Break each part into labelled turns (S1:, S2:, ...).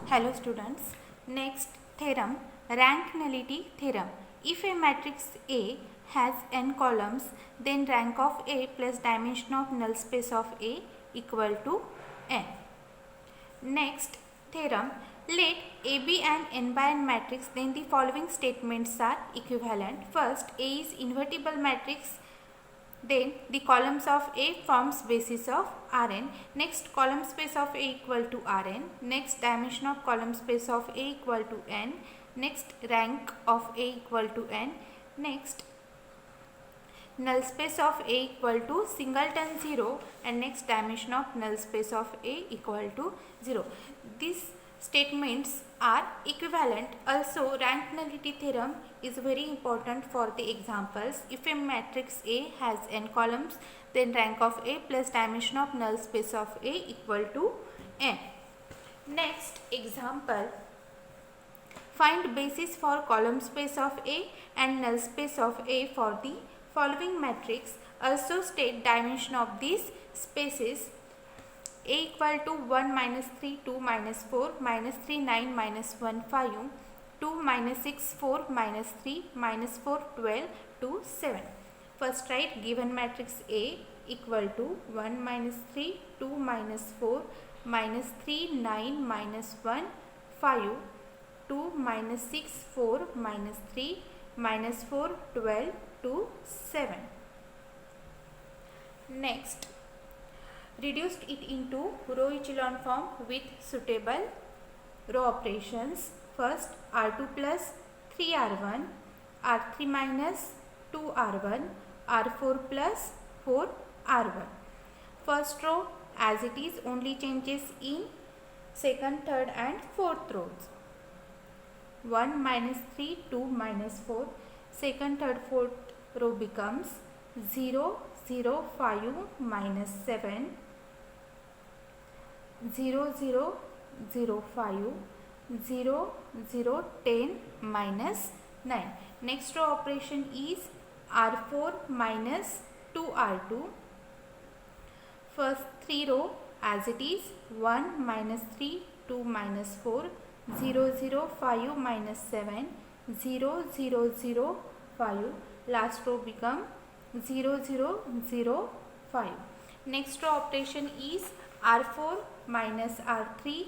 S1: Hello students. Next theorem, rank nullity theorem. If a matrix A has n columns, then rank of A plus dimension of null space of A equal to n. Next theorem, let A be an n by n matrix, then the following statements are equivalent. First, A is invertible matrix, then the columns of A forms basis of Rn. Next, column space of A equal to Rn. Next, dimension of column space of A equal to n. Next, rank of A equal to n. Next, null space of A equal to singleton 0, and next, dimension of null space of A equal to 0. These statements are equivalent. Also, rank nullity theorem is very important for the examples. If a matrix A has n columns, then rank of A plus dimension of null space of A equal to n. Next example, find basis for column space of A and null space of A for the following matrix. Also state dimension of these spaces. A equal to 1 minus 3 2 minus 4 minus 3 9 minus 1 5 2 minus 6 4 minus 3 minus 4 12 2 7. First write given matrix A equal to 1 minus 3 2 minus 4 minus 3 9 minus 1 5 2 minus 6 4 minus 3 minus 4 12 2 7. Next, reduced it into row echelon form with suitable row operations. First, R2 plus 3R1, R3 minus 2R1, R4 plus 4R1. First row as it is, only changes in second, third and fourth rows. 1 minus 3, 2 minus 4. Second, third, fourth row becomes 0, 0, 5 minus 7. 0 0 0 5 0 0 10 minus 9. Next row operation is R4 minus 2R2. First 3 row as it is, 1 minus 3 2 minus 4 0 0 5 minus 7 0 0 0 5. Last row become 0 0 0 5. Next row operation is R4 minus R3,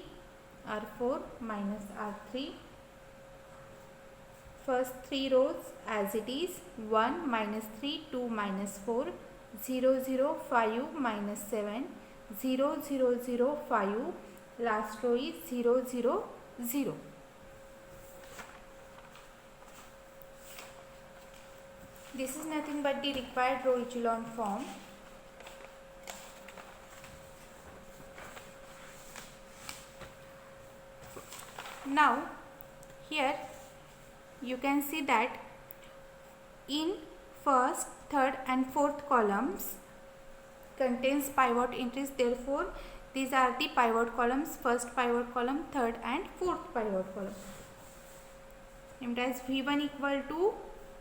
S1: R4 minus R3. First 3 rows as it is, 1 minus 3 2 minus 4 0 0 5 minus 7 0 0 0 5. Last row is 0 0 0. This is nothing but the required row echelon form. Now here you can see that in first, third and fourth columns contains pivot entries. Therefore, these are the pivot columns: first pivot column, third and fourth pivot column. Named as V1 equal to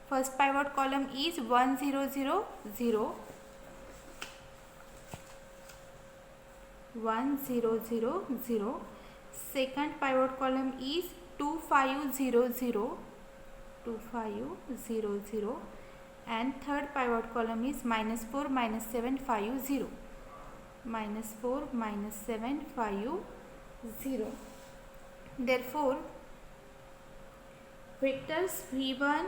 S1: first pivot column is 1 0 0 0, 1 0 0 0. Second pivot column is 2 5 0 0, 2 5 0 0, and third pivot column is minus 4 minus 7 5 0, minus 4 minus 7 5 0. Therefore, vectors V1,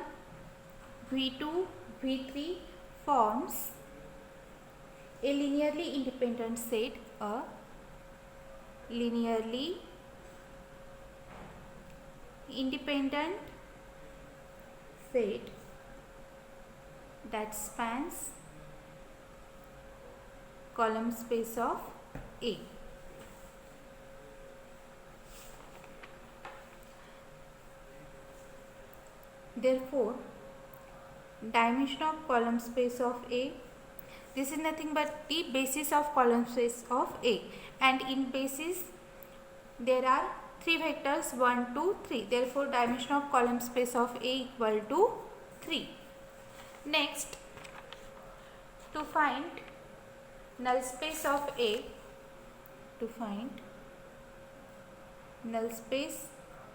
S1: V2, V3 forms a linearly independent set, a linearly independent set that spans column space of A. Therefore, dimension of column space of A, this is nothing but the basis of column space of A, and in basis there are 3 vectors 1 2 3. Therefore, dimension of column space of A equal to 3. Next, to find null space of A, to find null space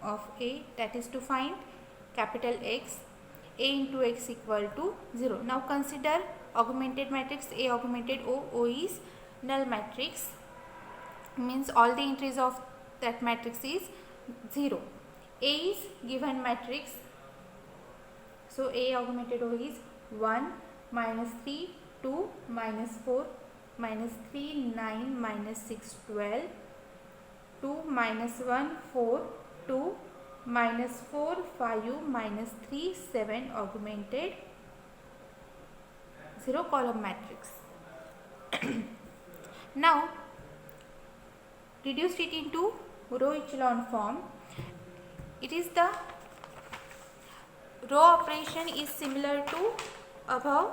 S1: of A, that is to find capital X, A into X equal to 0. Now consider augmented matrix A augmented O. O is null matrix, means all the entries of that matrix is 0. A is given matrix, so A augmented O is 1, minus 3, 2, minus 4, minus 3, 9, minus 6, 12, 2, minus 1, 4, 2, minus 4, 5, minus 3, 7 augmented 0 column matrix. Now reduced it into row echelon form. It is the row operation is similar to above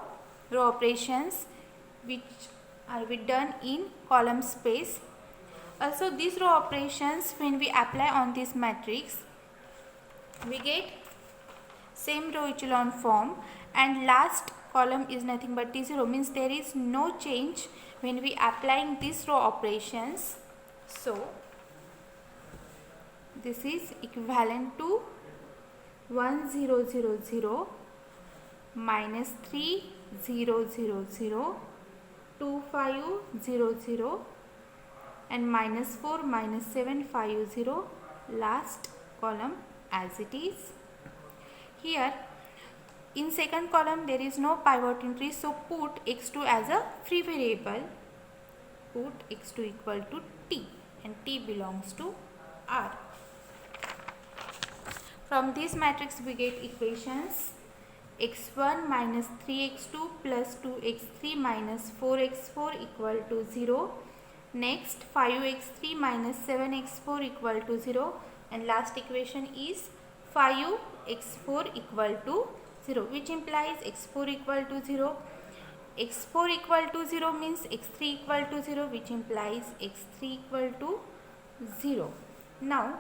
S1: row operations which are done in column space. Also these row operations, when we apply on this matrix, we get same row echelon form, and last column is nothing but T0, means there is no change when we applying these row operations. So this is equivalent to 1 0 0 0 minus 3 0 0 0 2 5 0 0 and minus 4 minus 7 5 0, last column as it is. Here in second column there is no pivot entry, so put x2 as a free variable, put x2 equal to t, and t belongs to R. From this matrix we get equations x1 minus 3x2 plus 2x3 minus 4x4 equal to 0. Next 5x3 minus 7x4 equal to 0, and last equation is 5x4 equal to 0, which implies x4 equal to 0. x4 equal to 0 means x3 equal to 0, which implies x3 equal to 0. Now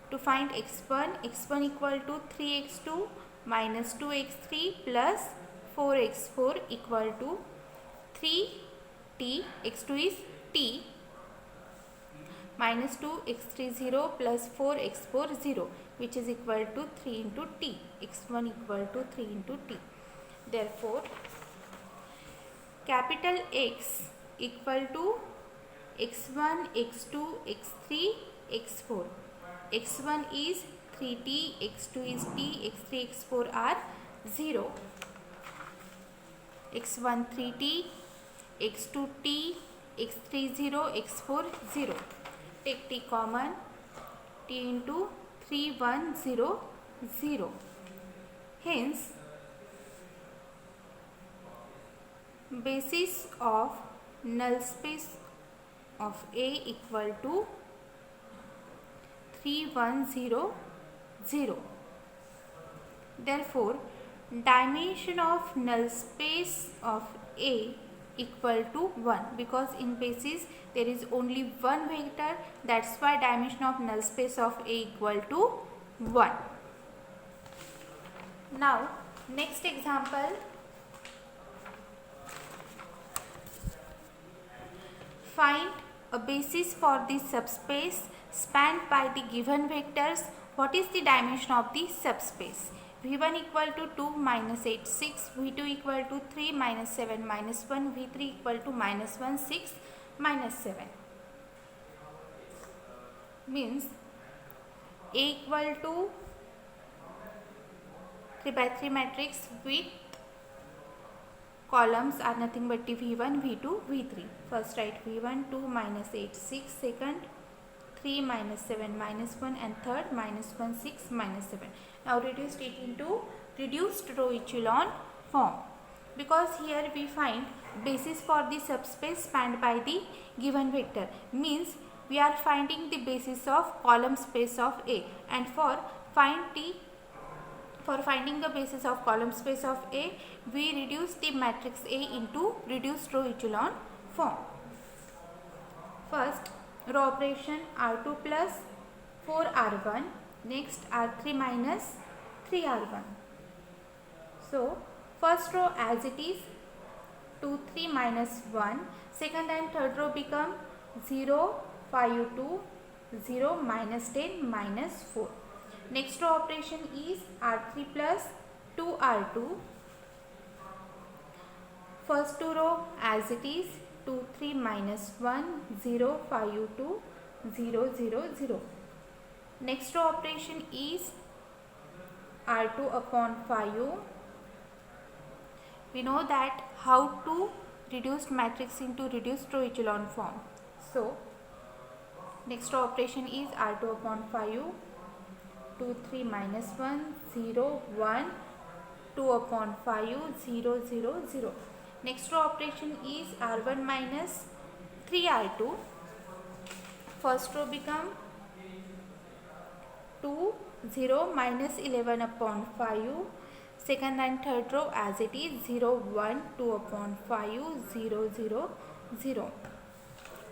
S1: to find x1, x1 equal to 3x2 minus 2x3 plus 4x4 equal to 3t, x2 is t, minus 2 x3 0 plus 4 x4 0, which is equal to 3 into t, x1 equal to 3 into t. Therefore capital X equal to x1, x2, x3, x4. x1 is 3t, x2 is t, x3, x4 are 0. x1 3t, x2 t, x3 0, x4 0. Take t common, t into 3 1 0 0. Hence basis of null space of A equal to 3 1 0 0. Therefore dimension of null space of A equal to 1, because in basis there is only one vector, that's why dimension of null space of A equal to 1. Now next example, find a basis for the subspace spanned by the given vectors. What is the dimension of the subspace? v1 equal to 2 minus 8 6, v2 equal to 3 minus 7 minus 1, v3 equal to minus 1 6 minus 7. Means A equal to 3 by 3 matrix with columns are nothing but v1, v2, v3. First write v1 2 minus 8 6, second 3 minus 7 minus 1, and third minus 1 6 minus 7. Now reduced it into reduced row echelon form, because here we find basis for the subspace spanned by the given vector, means we are finding the basis of column space of A, and for finding the basis of column space of A, we reduce the matrix A into reduced row echelon form. First row operation R2 plus 4R1, next R3 minus 3R1. So first row as it is 2 3 minus 1, second and third row become 0 5 2 0 minus 10 minus 4. Next row operation is R3 plus 2R2. First two row as it is, 2 3 minus 1 0 5 2 0 0 0. Next row operation is R2 upon 5. We know that how to reduce matrix into reduced row echelon form. So next row operation is R2 upon 5, 2 3 minus 1 0 1 2 upon 5 0 0 0. Next row operation is R1 minus 3R2. First row become 2 0 minus 11 upon 5. Second and third row as it is, 0 1 2 upon 5 0 0 0.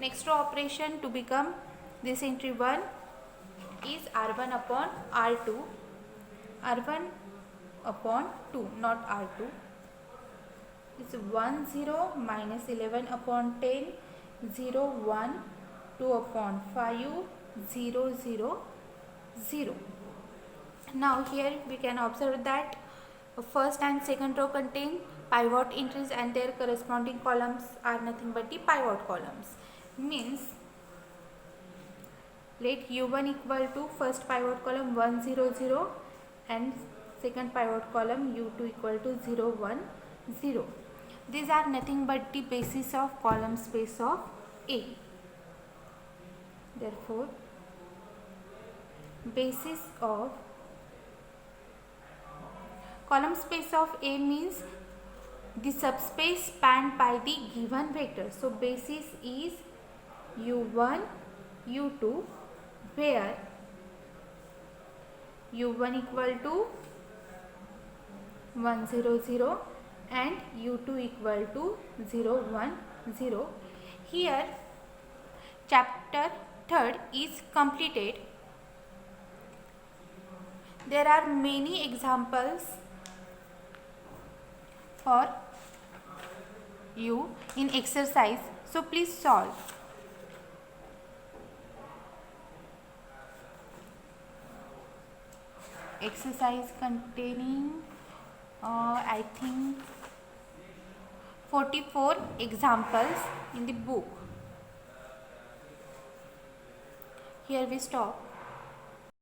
S1: Next row operation to become this entry 1 is R1 upon R2. R1 upon 2, not R2. It's 1 0 minus 11 upon 10 0 1 2 upon 5 0 0 0. Now here we can observe that first and second row contain pivot entries and their corresponding columns are nothing but the pivot columns. Means let u1 equal to first pivot column 1 0 0 and second pivot column u2 equal to 0 1 0. These are nothing but the basis of column space of A. Therefore, basis of column space of A means the subspace spanned by the given vector. So basis is u1 u2 where u1 equal to 1 0 0 and u2 equal to 0 1 0. Here chapter 3rd is completed. There are many examples for you in exercise, so please solve. Exercise containing I think 44 examples in the book. Here we stop.